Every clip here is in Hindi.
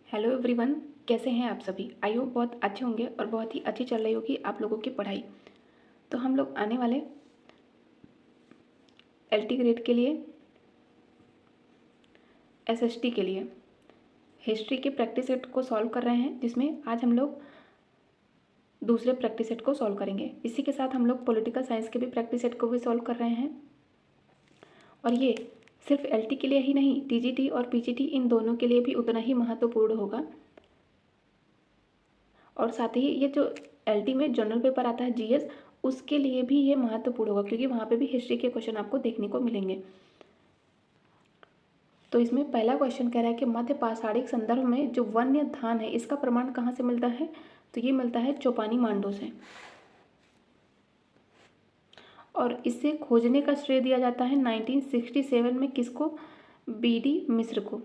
हेलो एवरीवन, कैसे हैं आप सभी। आई होप बहुत अच्छे होंगे और बहुत ही अच्छी चल रही होगी आप लोगों की पढ़ाई। तो हम लोग आने वाले एलटी ग्रेड के लिए, एसएसटी के लिए हिस्ट्री के प्रैक्टिस सेट को सॉल्व कर रहे हैं, जिसमें आज हम लोग दूसरे प्रैक्टिस सेट को सॉल्व करेंगे। इसी के साथ हम लोग पॉलिटिकल साइंस के भी प्रैक्टिस सेट को भी सॉल्व कर रहे हैं। और ये सिर्फ एलटी के लिए ही नहीं, टीजीटी और पीजीटी इन दोनों के लिए भी उतना ही महत्वपूर्ण होगा। और साथ ही ये जो एलटी में जनरल पेपर आता है जीएस, उसके लिए भी ये महत्वपूर्ण होगा, क्योंकि वहाँ पे भी हिस्ट्री के क्वेश्चन आपको देखने को मिलेंगे। तो इसमें पहला क्वेश्चन कह रहा है कि मध्य पाषाणिक संदर्भ में जो वन्य धान है, इसका प्रमाण कहाँ से मिलता है। तो ये मिलता है चौपानी मांडो से, और इसे खोजने का श्रेय दिया जाता है 1967 में किसको, बीडी मिश्र को।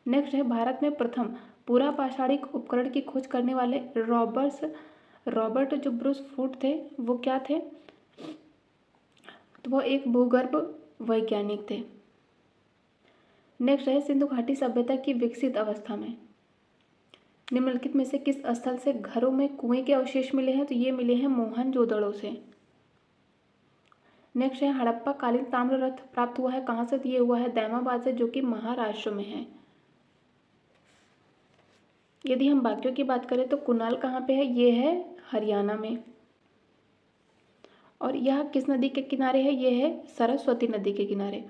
नेक्स्ट है भारत में प्रथम पूरा पाषाणिक उपकरण की खोज करने वाले रॉबर्ट जो ब्रूस फूट थे, वो क्या थे। तो वो एक भूगर्भ वैज्ञानिक थे। नेक्स्ट है सिंधु घाटी सभ्यता की विकसित अवस्था में निम्नलिखित में से किस स्थल से घरों में कुएं के अवशेष मिले हैं। तो ये मिले हैं मोहनजोदड़ो से। नेक्स्ट है हड़प्पा कालीन ताम्र रथ प्राप्त हुआ है कहाँ से। तो ये हुआ है दैमाबाद से, जो कि महाराष्ट्र में है। यदि हम वाक्यों की बात करें तो कुनाल कहाँ पे है, ये है हरियाणा में। और यह किस नदी के किनारे है, ये है सरस्वती नदी के किनारे।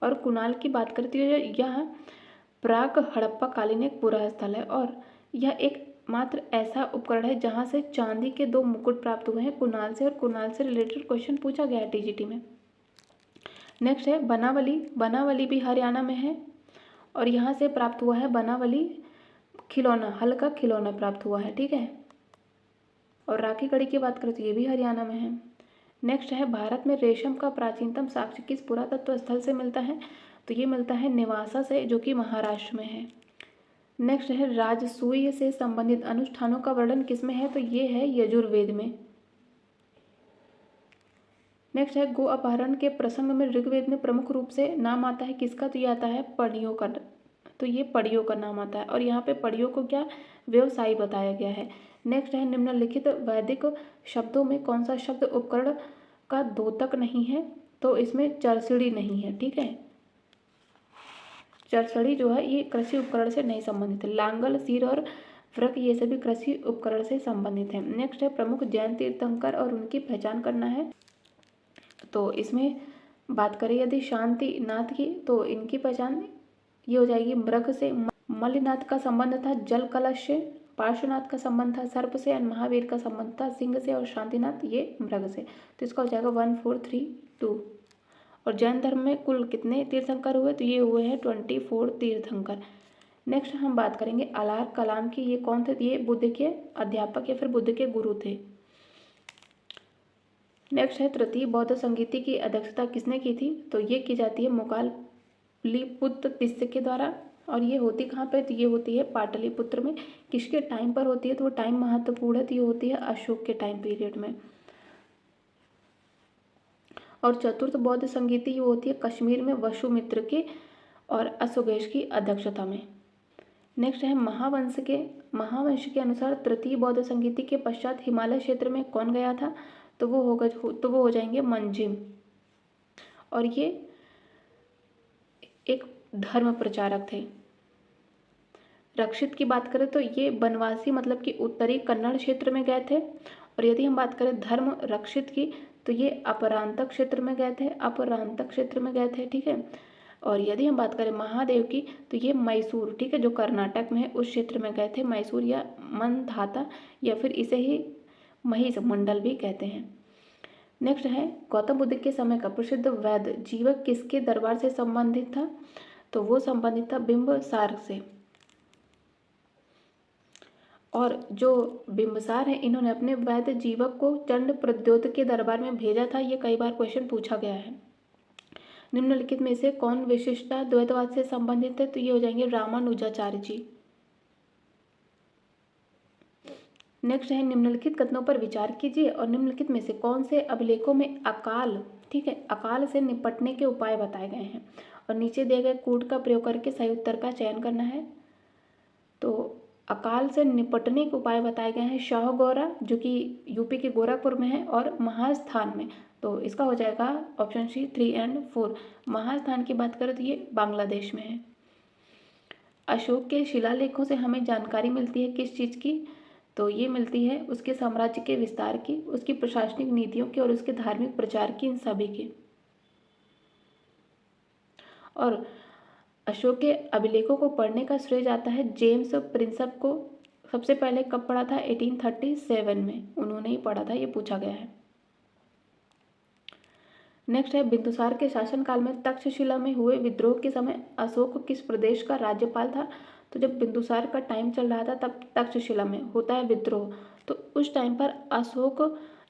और कुनाल की बात करती है, यह प्राक हड़प्पा कालीन एक पुरा स्थल है, और यह एक मात्र ऐसा उपकरण है जहाँ से चांदी के 2 मुकुट प्राप्त हुए हैं कुनाल से, और कुनाल से रिलेटेड क्वेश्चन पूछा गया है टीजीटी में। नेक्स्ट है बनावली भी हरियाणा में है, और यहाँ से प्राप्त हुआ है बनावली खिलौना, हल का खिलौना प्राप्त हुआ है, ठीक है। और राखी कड़ी की बात करें तो ये भी हरियाणा में है। नेक्स्ट है भारत में रेशम का प्राचीनतम साक्ष्य किस पुरातत्व स्थल से मिलता है। तो ये मिलता है नेवासा से, जो कि महाराष्ट्र में है। नेक्स्ट है राजसूय से संबंधित अनुष्ठानों का वर्णन किसमें है। तो ये है यजुर्वेद में। नेक्स्ट है गो अपहरण के प्रसंग में ऋग्वेद में प्रमुख रूप से नाम आता है किसका। तो ये आता है पढ़ियों का। तो ये पढ़ियों का नाम आता है, और यहाँ पे पढ़ियों को क्या व्यवसायी बताया गया है। नेक्स्ट है निम्नलिखित वैदिक शब्दों में कौन सा शब्द उपकरण का द्योतक नहीं है। तो इसमें चरसिड़ी नहीं है, ठीक है। चरसड़ी जो है ये कृषि उपकरण से नहीं संबंधित है। लांगल, सीर और वृक ये सभी कृषि उपकरण से संबंधित हैं। नेक्स्ट है प्रमुख जैन तीर्थंकर और उनकी पहचान करना है। तो इसमें बात करें यदि शांतिनाथ की, तो इनकी पहचान ये हो जाएगी मृग से। मल्लिनाथ का संबंध था जल कलश से, पार्श्वनाथ का संबंध था सर्प से, और महावीर का संबंध था सिंह से, और शांतिनाथ ये मृग से। तो इसका हो जाएगा 1 4 3 2। और जैन धर्म में कुल कितने तीर्थंकर हुए। तो ये हुए हैं 24 तीर्थंकर। नेक्स्ट हम बात करेंगे अलार कलाम की। ये कौन थे। ये बुद्ध के अध्यापक या फिर बुद्ध के गुरु थे। नेक्स्ट है तृतीय बौद्ध संगीति की अध्यक्षता किसने की थी। तो ये की जाती है मोकालपुत्र तिस्से के द्वारा। और ये होती कहाँ पे। तो ये होती है पाटलिपुत्र में। किसके टाइम पर होती है। तो वो टाइम महत्वपूर्ण है। तो ये होती है अशोक के टाइम पीरियड में। और चतुर्थ बौद्ध संगीति ये होती है कश्मीर में वसुमित्र के और अश्वघोष की अध्यक्षता में। नेक्स्ट है महावंश के अनुसार तृतीय बौद्ध संगीति के पश्चात हिमालय क्षेत्र में कौन गया था। तो वो हो जाएंगे मंजिम। और ये एक धर्म प्रचारक थे। रक्षित की बात करें तो ये बनवासी मतलब कि उत्तरी कन्नड़ क्षेत्र में गए थे। और यदि हम बात करें धर्म रक्षित की, तो ये अपरांतक क्षेत्र में गए थे, ठीक है। और यदि हम बात करें महादेव की, तो ये मैसूर, ठीक है, जो कर्नाटक में है उस क्षेत्र में गए थे। मैसूर या मनधाता, या फिर इसे ही महिष मंडल भी कहते हैं। नेक्स्ट है गौतम बुद्ध के समय का प्रसिद्ध वैद्य जीवक किसके दरबार से संबंधित था। तो वो संबंधित था बिंबसार से। और जो बिंबसार है, इन्होंने अपने वैद्य जीवक को चंड प्रद्योत के दरबार में भेजा था। ये कई बार क्वेश्चन पूछा गया है। निम्नलिखित में से कौन विशिष्टता द्वैतवाद से संबंधित है। तो ये हो जाएंगे रामानुजाचार्य जी। नेक्स्ट है निम्नलिखित कथनों पर विचार कीजिए और निम्नलिखित में से कौन से अभिलेखों में अकाल, ठीक है, अकाल से निपटने के उपाय बताए गए हैं। और नीचे दिए गए कूट का प्रयोग करके सही उत्तर का चयन करना है। तो अकाल से निपटने के उपाय बताए गए हैं शाहगौरा, जो कि यूपी के गोरखपुर में है, और महास्थान में। तो इसका हो जाएगा ऑप्शन सी 3 एंड 4। महास्थान की बात करें तो ये बांग्लादेश में है। अशोक के शिलालेखों से हमें जानकारी मिलती है किस चीज़ की? तो ये मिलती है उसके साम्राज्य के विस्तार की, उसकी प्रशासनिक नीतियों की और उसके धार्मिक प्रचार की, इन सभी की। और अशोक के अभिलेखों को पढ़ने का श्रेय जाता है जेम्स प्रिंसप को। सबसे पहले कब पढ़ा था? 1837 में उन्होंने ही पढ़ा था, ये पूछा गया है। नेक्स्ट है बिंदुसार के शासनकाल में तक्षशिला में हुए विद्रोह के समय अशोक किस प्रदेश का राज्यपाल था? तो जब बिंदुसार का टाइम चल रहा था तब तक्षशिला में होता है विद्रोह, तो उस टाइम पर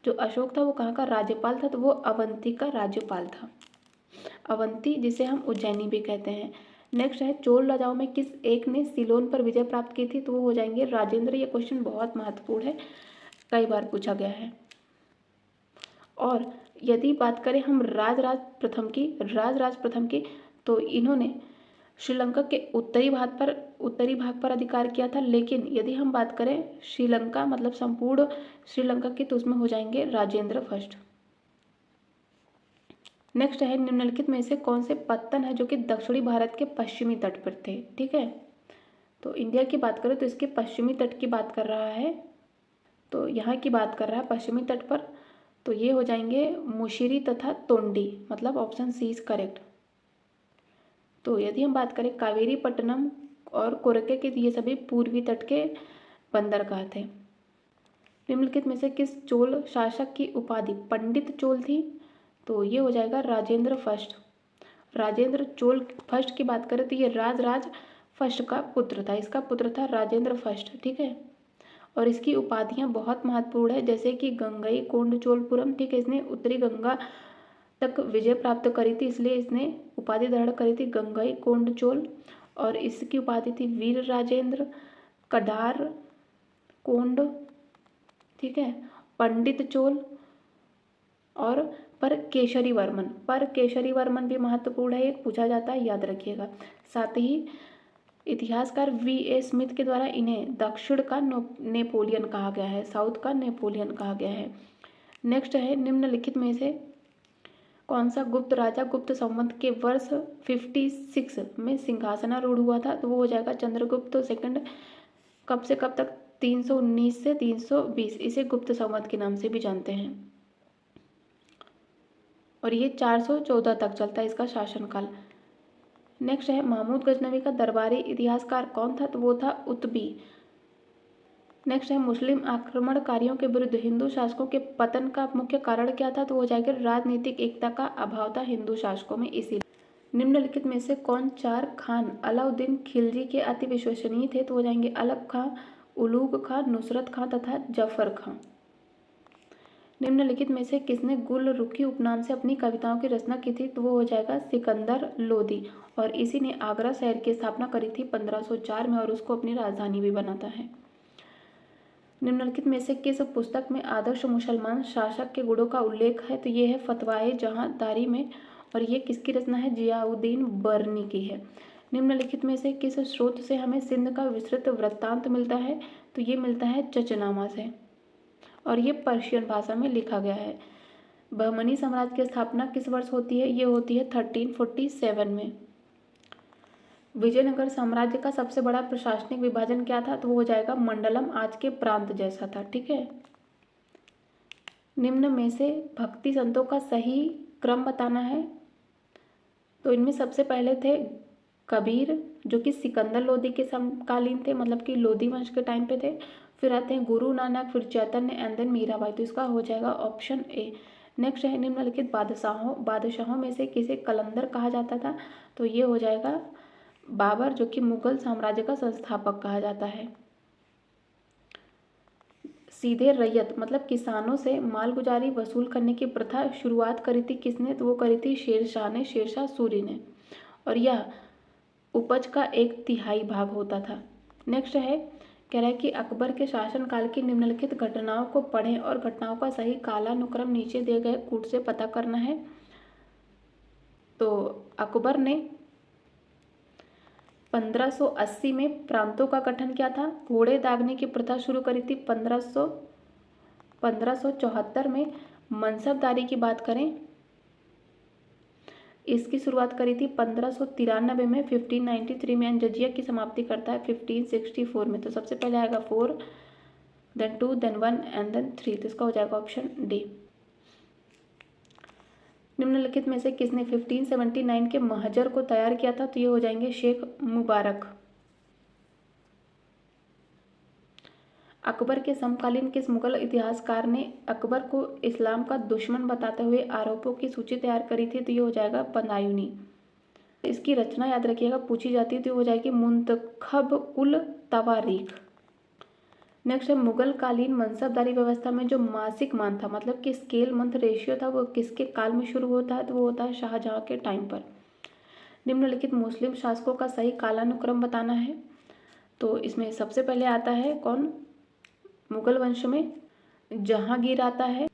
जो अशोक था वो कहाँ का राज्यपाल था? तो वो अवंती का राज्यपाल था। अवंती, जिसे हम उज्जैनी भी कहते हैं। नेक्स्ट है चोल राजाओं में किस एक ने सीलोन पर विजय प्राप्त की थी? तो वो हो जाएंगे राजेंद्र। ये क्वेश्चन बहुत महत्वपूर्ण है, कई बार पूछा गया है। और यदि बात करें हम राजराज प्रथम की, तो इन्होंने श्रीलंका के उत्तरी भाग पर अधिकार किया था। लेकिन यदि हम बात करें श्रीलंका मतलब संपूर्ण श्रीलंका की, तो उसमें हो जाएंगे राजेंद्र फर्स्ट। नेक्स्ट है निम्नलिखित में से कौन से पत्तन है जो कि दक्षिणी भारत के पश्चिमी तट पर थे? ठीक है, तो इंडिया की बात करें तो इसके पश्चिमी तट की बात कर रहा है, तो यहाँ की बात कर रहा है पश्चिमी तट पर। तो ये हो जाएंगे मुशिरी तथा तोंडी, मतलब ऑप्शन सी इज करेक्ट। तो यदि हम बात करें कावेरी पट्टनम और कोरके के, ये सभी पूर्वी तट के बंदरगाह थे। निम्नलिखित में से किस चोल शासक की उपाधि पंडित चोल थी? तो ये हो जाएगा राजेंद्र फर्स्ट। राजेंद्र चोल फर्स्ट की बात करें तो ये राज फर्स्ट का पुत्र था, इसका पुत्र था राजेंद्र फर्स्ट। ठीक है, और इसकी उपाधियां बहुत महत्वपूर्ण है, जैसे कि गंगई कोंड चोलपुरम। ठीक है, इसने उत्तरी गंगा तक विजय प्राप्त करी थी, इसलिए इसने उपाधि धारण करी थी गंगई कोंड चोल। और इसकी उपाधि थी वीर राजेंद्र, कडार कोंड, ठीक है, पंडित चोल और पर केशरी वर्मन भी महत्वपूर्ण है, एक पूछा जाता है, याद रखिएगा। साथ ही इतिहासकार V.A. स्मिथ के द्वारा इन्हें दक्षिण का नेपोलियन कहा गया है, साउथ का नेपोलियन कहा गया है। नेक्स्ट है निम्नलिखित में से कौन सा गुप्त राजा गुप्त संवत के वर्ष 56 में सिंहासनारूढ़ हुआ था? तो वो हो जाएगा चंद्रगुप्त सेकंड। कब से कब तक? 319 से 320। इसे गुप्त संवत के नाम से भी जानते हैं, और ये 414 तक चलता है इसका शासनकाल। नेक्स्ट है महमूद गजनवी का दरबारी इतिहासकार कौन था? तो वो था उत्बी। नेक्स्ट है मुस्लिम आक्रमणकारियों के विरुद्ध हिंदू शासकों के पतन का मुख्य कारण क्या था? तो हो जाएगा राजनीतिक एकता का अभाव था हिंदू शासकों में। इसी निम्नलिखित में से कौन चार खान अलाउद्दीन खिलजी के अति विश्वसनीय थे? तो हो जाएंगे अलग खां, उलूग खां, नुसरत खां तथा जफर खां। निम्नलिखित में से किसने गुल रुखी उपनाम से अपनी कविताओं की रचना की थी? तो वो हो जाएगा सिकंदर लोदी, और इसी ने आगरा शहर की स्थापना करी थी 1504 में, और उसको अपनी राजधानी भी बनाता है। निम्नलिखित में से किस पुस्तक में आदर्श मुसलमान शासक के गुणों का उल्लेख है? तो ये है फतवाए जहांदारी में, और ये किसकी रचना है? जियाउद्दीन बर्नी की है। निम्नलिखित में से किस स्रोत से हमें सिंध का विस्तृत वृत्तांत मिलता है? तो ये मिलता है चचनामा से, और ये पर्शियन भाषा में लिखा गया है। बहमनी साम्राज्य की स्थापना किस वर्ष होती है? ये होती है 1347 में। विजयनगर साम्राज्य का सबसे बड़ा प्रशासनिक विभाजन क्या था? तो वो हो जाएगा मंडलम, आज के प्रांत जैसा था। ठीक है, निम्न में से भक्ति संतों का सही क्रम बताना है। तो इनमें सबसे पहले थे कबीर, जो कि सिकंदर लोदी के समकालीन थे, मतलब कि लोदी वंश के टाइम पे थे। फिर आते हैं गुरु नानक, फिर चैतन्य एंड देन मीराबाई। तो इसका हो जाएगा ऑप्शन ए। नेक्स्ट है निम्नलिखित बादशाहों में से किसे कलंदर कहा जाता था? तो ये हो जाएगा बाबर, जो कि मुगल साम्राज्य का संस्थापक कहा जाता है। सीधे रैयत मतलब किसानों से मालगुजारी वसूल करने की प्रथा शुरुआत करी थी किसने? तो वो करी थी शेरशाह ने, शेरशाह सूरी ने, और यह उपज का 1/3 भाग होता था। नेक्स्ट है कह रहा है कि अकबर के शासनकाल की निम्नलिखित घटनाओं को पढ़ें और घटनाओं का सही कालानुक्रम नीचे दिए गए कूट से पता करना है। तो अकबर ने 1580 में प्रांतों का गठन किया था। घोड़े दागने की प्रथा शुरू करी थी 1574 में। मनसबदारी की बात करें, इसकी शुरुआत करी थी 1593 में। 1593 में। एंड जजिया की समाप्ति करता है 1564 में। तो सबसे पहले आएगा 4, देन 2, देन 1 एंड देन 3। तो इसका हो जाएगा ऑप्शन डी। निम्नलिखित में से किसने 1579 के महजर को तैयार किया था? तो ये हो जाएंगे शेख मुबारक। अकबर के समकालीन किस मुगल इतिहासकार ने अकबर को इस्लाम का दुश्मन बताते हुए आरोपों की सूची तैयार करी थी? तो ये हो जाएगा बदायूनी। इसकी रचना याद रखिएगा, पूछी जाती है, तो ये हो जाएगी मुंतखब उल तवारीख। नेक्स्ट है मुगल कालीन मनसबदारी व्यवस्था में जो मासिक मान था, मतलब कि स्केल मंथ रेशियो था, वो किसके काल में शुरू होता है? तो वो होता है शाहजहां के टाइम पर। निम्नलिखित मुस्लिम शासकों का सही कालानुक्रम बताना है। तो इसमें सबसे पहले आता है कौन? मुगल वंश में जहांगीर आता है।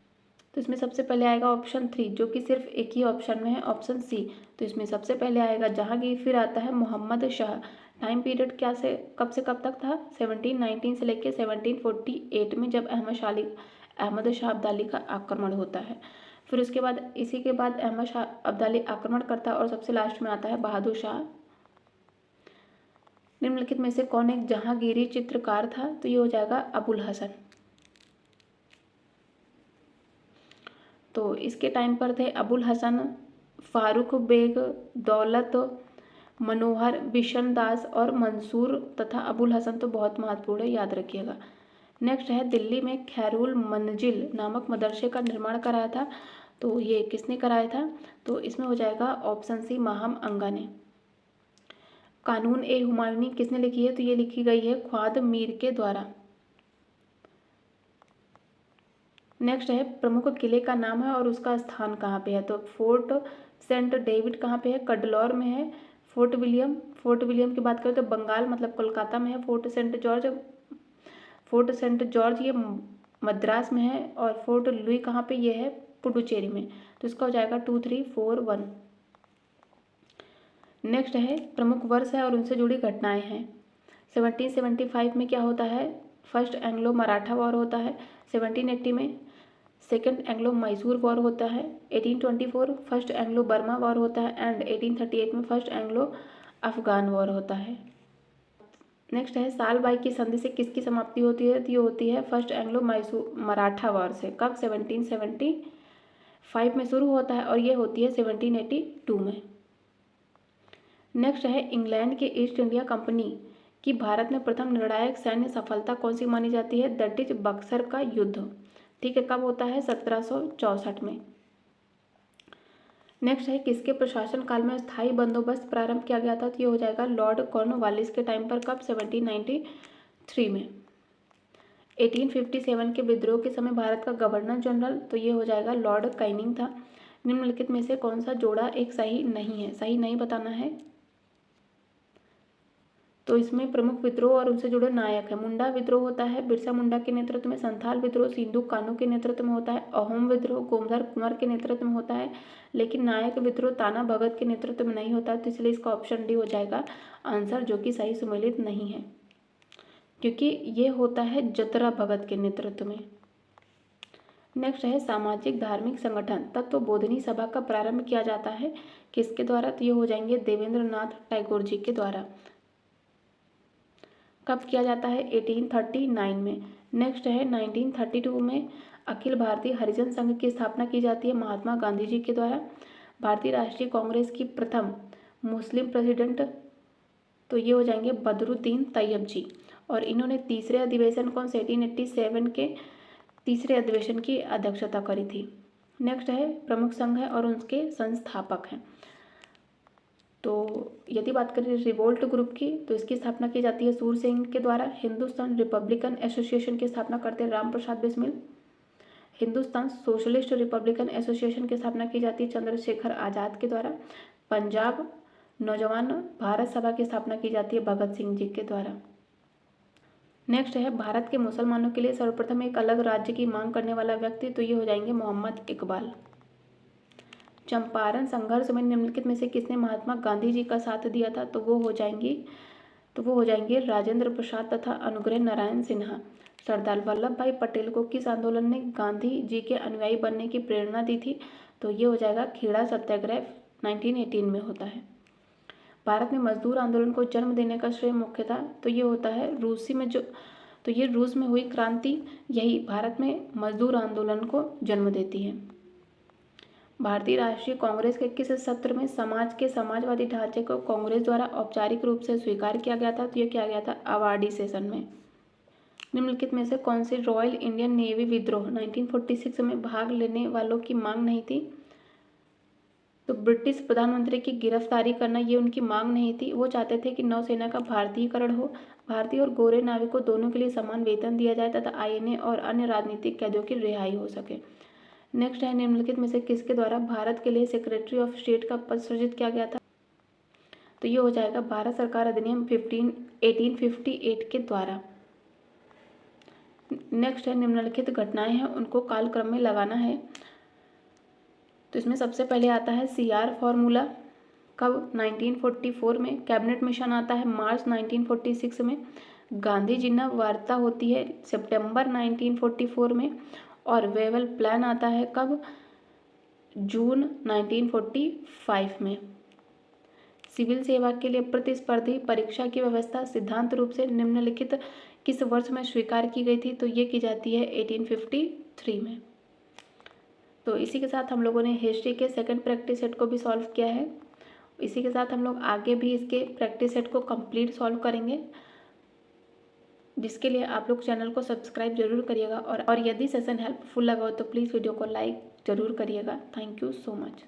तो इसमें सबसे पहले आएगा ऑप्शन 3, जो कि सिर्फ एक ही ऑप्शन में है, ऑप्शन सी। तो इसमें सबसे पहले आएगा जहांगीर, फिर आता है मोहम्मद शाह। टाइम पीरियड क्या से कब तक था? 1719 से लेकर 1748 में, जब अहमद शाह अब्दाली का आक्रमण होता है। फिर उसके बाद इसी के बाद अहमद शाह अब्दाली आक्रमण करता है और सबसे लास्ट में आता है बहादुर शाह। निम्नलिखित में से कौन एक जहांगीरी चित्रकार था? तो ये हो जाएगा अबुल हसन। तो इसके टाइम पर थे अबुल हसन, फारूक बेग, दौलत, मनोहर, बिशन दास और मंसूर तथा अबुल हसन तो बहुत महत्वपूर्ण है, याद रखिएगा। नेक्स्ट है दिल्ली में खैरुल मंजिल नामक मदरसे का निर्माण कराया था। तो ये किसने कराया था? तो इसमें हो जाएगा ऑप्शन सी, माहम अंगा ने। कानून ए हुमायूनी किसने लिखी है? तो ये लिखी गई है ख्वाद मीर के द्वारा। नेक्स्ट है प्रमुख किले का नाम है और उसका स्थान कहाँ पे है? तो फोर्ट सेंट डेविड कहाँ पे है? कडलौर में है। फोर्ट विलियम की बात करें तो बंगाल मतलब कोलकाता में है। फोर्ट सेंट जॉर्ज ये मद्रास में है। और फोर्ट लुई कहाँ पे? ये है पुडुचेरी में। तो इसका हो जाएगा 2, 3, 4, 1। नेक्स्ट है प्रमुख वर्ष है और उनसे जुड़ी घटनाएं हैं। 1775 में क्या होता है? फर्स्ट एंग्लो मराठा वॉर होता है। 1780 में सेकेंड एंग्लो मैसूर वॉर होता है। 1824 फर्स्ट एंग्लो बर्मा वॉर होता है। एंड 1838 में फर्स्ट एंग्लो अफगान वॉर होता है। नेक्स्ट है साल बाई की संधि से किसकी समाप्ति होती है? तो ये होती है first Anglo Mysore Maratha war से। कब? 1775 में शुरू होता है और ये होती है 1782 में। नेक्स्ट है इंग्लैंड के ईस्ट इंडिया कंपनी की भारत में प्रथम निर्णायक सैन्य सफलता कौन सी मानी जाती है? दैट इज बक्सर का युद्ध। ठीक है, कब होता है? 1764 में। नेक्स्ट है किसके प्रशासन काल में स्थायी बंदोबस्त प्रारंभ किया गया था? तो ये हो जाएगा लॉर्ड कॉर्नवालिस के टाइम पर। कब? 1793 में। 1857 के विद्रोह के समय भारत का गवर्नर जनरल, तो ये हो जाएगा लॉर्ड कैनिंग था। निम्नलिखित में से कौन सा जोड़ा एक सही नहीं है? सही नहीं बताना है। तो इसमें प्रमुख विद्रोह और उनसे जुड़े नायक है। मुंडा विद्रोह होता है बिरसा मुंडा के नेतृत्व में। संथाल विद्रोह सिंधु कान्हू के नेतृत्व में होता है। अहोम विद्रोह गोमधर कुंवर के नेतृत्व में होता है। लेकिन नायक विद्रोह ताना भगत के नेतृत्व में नहीं होता है। तो इसलिए इसका ऑप्शन डी हो जाएगा आंसर, जो कि सही सुमेलित नहीं है, क्योंकि ये होता है जतरा भगत के नेतृत्व में। नेक्स्ट है सामाजिक धार्मिक संगठन तत्वबोधिनी सभा का प्रारंभ किया जाता है किसके द्वारा? तो ये हो जाएंगे देवेंद्र नाथ टैगोर जी के द्वारा। कब किया जाता है? 1839 में। नेक्स्ट है 1932 में अखिल भारतीय हरिजन संघ की स्थापना की जाती है महात्मा गांधी जी के द्वारा। भारतीय राष्ट्रीय कांग्रेस की प्रथम मुस्लिम प्रेसिडेंट, तो ये हो जाएंगे बदरुद्दीन तैयब जी। और इन्होंने तीसरे अधिवेशन कौन से 1887 के तीसरे अधिवेशन की अध्यक्षता करी थी। नेक्स्ट है प्रमुख संघ है और उनके संस्थापक हैं। तो यदि बात करें रिवोल्ट ग्रुप की, तो इसकी स्थापना की जाती है सूर सिंह के द्वारा। हिंदुस्तान रिपब्लिकन एसोसिएशन की स्थापना करते हैं Ram Prasad Bismil. Hindustan socialist republican association की स्थापना की जाती है चंद्रशेखर आज़ाद के द्वारा। पंजाब नौजवान भारत सभा की स्थापना की जाती है भगत सिंह जी के द्वारा। नेक्स्ट है भारत के मुसलमानों के लिए सर्वप्रथम एक अलग राज्य की मांग करने वाला व्यक्ति, तो ये हो जाएंगे मोहम्मद इकबाल। चंपारण संघर्ष में निम्नलिखित में से किसने महात्मा गांधी जी का साथ दिया था? तो वो हो जाएंगी तो वो हो जाएंगे राजेंद्र प्रसाद तथा अनुग्रह नारायण सिन्हा। सरदार वल्लभ भाई पटेल को किस आंदोलन ने गांधी जी के अनुयायी बनने की प्रेरणा दी थी? तो ये हो जाएगा खेड़ा सत्याग्रह 1918 में होता है। भारत में मजदूर आंदोलन को जन्म देने का श्रेय मुख्यतः तो ये होता है रूस में हुई क्रांति यही भारत में मजदूर आंदोलन को जन्म देती है। भारतीय राष्ट्रीय कांग्रेस के किस सत्र में समाज के समाजवादी ढांचे को कांग्रेस द्वारा औपचारिक रूप से स्वीकार किया गया था? तो ये किया गया था अवार्डी सेशन में। निम्नलिखित में से कौन सी रॉयल इंडियन नेवी विद्रोह 1946 में भाग लेने वालों की मांग नहीं थी? तो ब्रिटिश प्रधानमंत्री की गिरफ्तारी करना ये उनकी मांग नहीं थी। वो चाहते थे कि नौसेना का भारतीयकरण हो, भारतीय और गोरे नाविकों दोनों के लिए समान वेतन दिया जाए तथा आईएनए और अन्य राजनीतिक कैदियों की रिहाई हो सके। नेक्स्ट है निम्नलिखित में से किसके द्वारा भारत के लिए सेक्रेटरी ऑफ स्टेट का पद सृजित किया गया था? तो ये हो जाएगा भारत सरकार अधिनियम 1858 के द्वारा। नेक्स्ट है निम्नलिखित घटनाएं हैं उनको कालक्रम में लगाना है। तो इसमें सबसे पहले आता है CR फॉर्मूला कब? 1944 में। कैबिनेट मिशन आता है मार्च 1946 में। गांधी जिन्ना वार्ता होती है सितंबर 1944 में। और वेवल प्लान आता है कब? जून 1945 में। सिविल सेवा के लिए प्रतिस्पर्धी परीक्षा की व्यवस्था सिद्धांत रूप से निम्नलिखित किस वर्ष में स्वीकार की गई थी? तो ये की जाती है 1853 में। तो इसी के साथ हम लोगों ने हिस्ट्री के सेकंड प्रैक्टिस सेट को भी सॉल्व किया है। इसी के साथ हम लोग आगे भी इसके प्रैक्टिस सेट को कंप्लीट सॉल्व करेंगे, जिसके लिए आप लोग चैनल को सब्सक्राइब जरूर करिएगा और यदि सेशन हेल्पफुल लगा हो तो प्लीज़ वीडियो को लाइक ज़रूर करिएगा। Thank you so much.